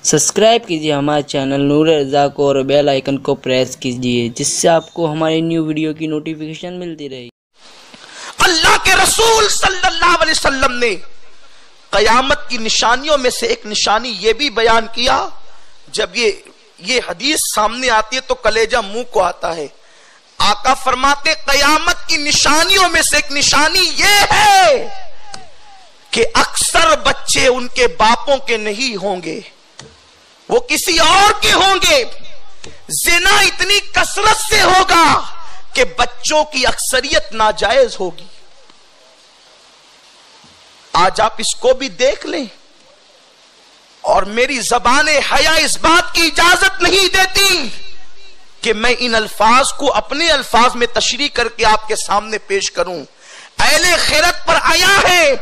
Subscribe कीजिए हमारे channel नूर रज़ा को और बेल आइकन को प्रेस कीजिए जिससे आपको हमारी न्यू वीडियो की नोटिफिकेशन मिलती रहे। अल्लाह के रसूल सल्लल्लाहु अलैहि वसल्लम ने कयामत की निशानियों में से एक निशानी ये भी बयान किया। जब ये हदीस सामने आती है तो कलेजा मुंह को आता है। आका फरमाते कयामत की निशानियों में से एक निशानी ये है कि अक्सर बच्चे उनके बापों के नहीं होंगे, वो किसी और के होंगे। जिना इतनी कसरत से होगा कि बच्चों की अक्सरियत नाजायज होगी। आज आप इसको भी देख लें और मेरी ज़बान हया इस बात की इजाजत नहीं देती कि मैं इन अल्फाज को अपने अल्फाज में तशरीह करके आपके सामने पेश करूं। अहले खैरत पर आया है,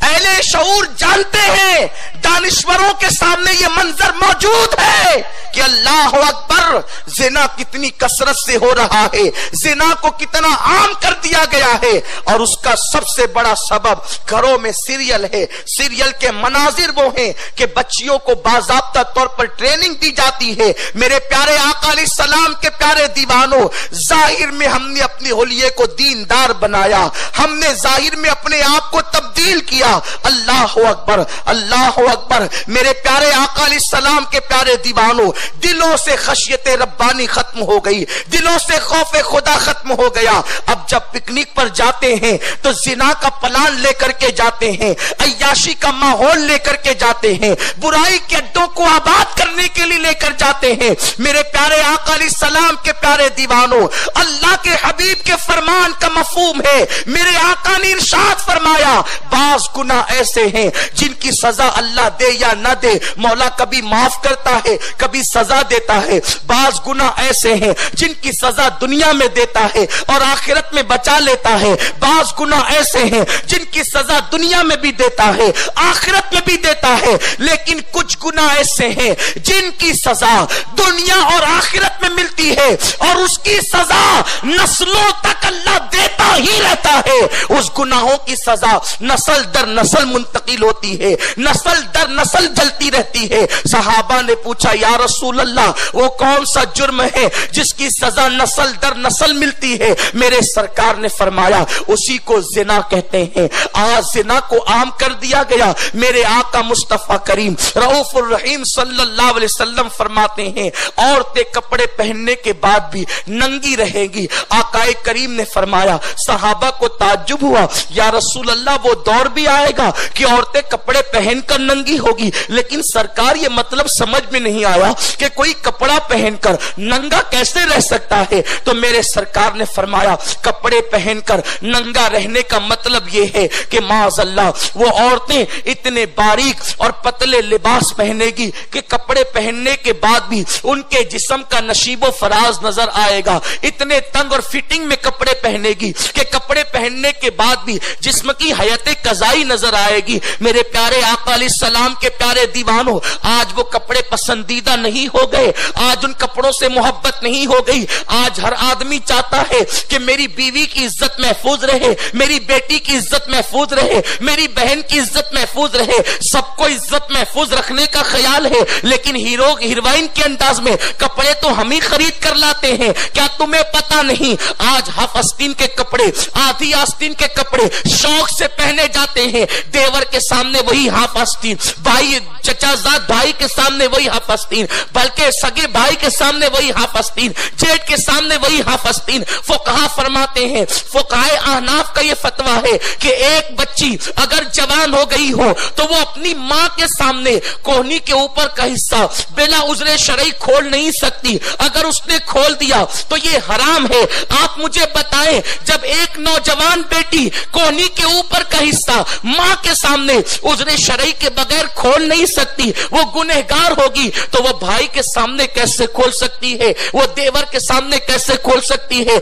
अहले शऊर जानते हैं, दानिश्वरों के सामने ये मंजर मौजूद है कि अल्लाह अकबर, जिना कितनी कसरत से हो रहा है, जिना को कितना आम कर दिया गया है। और उसका सबसे बड़ा सबब घरों में सीरियल है। सीरियल के मनाजिर वो हैं कि बच्चियों को बाज़ाब्ता तौर पर ट्रेनिंग दी जाती है। मेरे प्यारे आका अलैहिस्सलाम के प्यारे दीवानों, जाहिर में हमने अपने होलिये को दीनदार बनाया, हमने जाहिर में अपने आप को तब्दील किया। अल्लाह अकबर, अल्लाह अकबर। मेरे प्यारे आका अलैहिस्सलाम के प्यारे दीवानों, दिलों से खशियत रब्बानी खत्म हो गई, दिलों से खौफ खुदा खत्म हो गया। अब जब पिकनिक पर जाते हैं तो जिना का प्लान लेकर के जाते हैं, अय्याशी का माहौल लेकर के जाते हैं, बुराई के अड्डों को आबाद करने के लिए लेकर जाते हैं। मेरे प्यारे आका अलैहिस्सलाम के प्यारे दीवानों, अल्लाह के हबीब के फरमान का मफहूम है। मेरे आका ने इरशाद फरमाया, बाज गुनाह ऐसे हैं जिनकी सजा अल्लाह दे या ना दे, मौला कभी माफ करता है, कभी सजा देता है। बाज गुनाह ऐसे हैं जिनकी सजा दुनिया में देता है और आखिरत में बचा लेता है। बाज गुनाह ऐसे हैं जिनकी सजा दुनिया में भी देता है, आखिरत में भी देता है। लेकिन कुछ गुनाह ऐसे हैं जिनकी सजा दुनिया और आखिरत में मिलती है और उसकी सजा नस्लों तक अल्लाह देता ही रहता है। उस गुनाहों की सजा नस्ल दर नस्ल मुंतकिल होती है, नस्ल दर नस्ल जलती रहती है। सहाबा ने पूछा, या रसूल अल्लाह, वो कौन सा जुर्म है जिसकी सजा नस्ल दर नस्ल मिलती है? मेरे सरकार ने फरमाया, उसी को जिना कहते हैं। आज जिना को आम कर दिया गया। मेरे आका मुस्तफा करीम रऊफुर रहीम सल्लल्लाहु अलैहि वसल्लम फरमाते हैं, औरतें कपड़े पहनने के बाद भी नंगी रहेंगी। आकाए करीम ने फरमाया, सहाबा को ताज्जुब हुआ, या रसूल अल्लाह, वो दौर भी आएगा कि औरतें कपड़े पहनकर नंगी होगी। लेकिन सरकार ये मतलब समझ में नहीं आया कि कोई कपड़ा पहनकर नंगा कैसे रह सकता है। तो मेरे सरकार ने फरमाया, कपड़े पहनकर नंगा रहने का मतलब ये है कि माज़अल्लाह वो औरतें इतने बारीक और पतले लिबास पहनेगी कि कपड़े पहनने के बाद भी उनके जिस्म का नशीबो फराज नजर आएगा। इतने तंग और फिटिंग में कपड़े पहनेगी कि कपड़े पहनने के बाद भी जिस्म की हयत कज़ाई नजर आएगी। मेरे प्यारे आका अलैहिस्सलाम के प्यारे दीवानों, आज वो कपड़े पसंदीदा नहीं हो गए, आज उन कपड़ों से मोहब्बत नहीं हो गई। आज हर आदमी चाहता है कि मेरी बीवी की इज्जत महफूज रहे, मेरी बेटी की इज्जत महफूज रहे, मेरी बहन की इज्जत महफूज रहे। सबको इज्जत महफूज रखने का ख्याल है, लेकिन हीरो हीरोइन के अंदाज में कपड़े तो हम ही खरीद कर लाते हैं। क्या तुम्हें पता नहीं, आज हाफ आस्तीन के कपड़े, आधी आस्तीन के कपड़े शौक से पहने जाते हैं। देवर के सामने वही हाफ आस्तीन, भाई चचाजाद भाई के सामने वही हाफ आस्तीन, बल्कि सगे भाई के सामने वही हाफ आस्तीन, जेठ के सामने वही हाफ आस्तीन। फुकहा फरमाते हैं, फुकहाए अहनाफ का ये फतवा है कि एक बच्ची अगर जवान हो गई हो तो वो अपनी माँ के सामने कोहनी के ऊपर का हिस्सा बिना उज़्र शरई खोल नहीं सकती। अगर उसने खोल दिया तो ये हराम है। आप मुझे बताएं, जब एक नौजवान बेटी कोहनी के ऊपर का हिस्सा माँ के सामने उज़्र शरई के बगैर खोल नहीं सकती, वो गुनहगार होगी, तो वो भाई के सामने कैसे खोल सकती है, वो देवर के सामने कैसे खोल सकती है?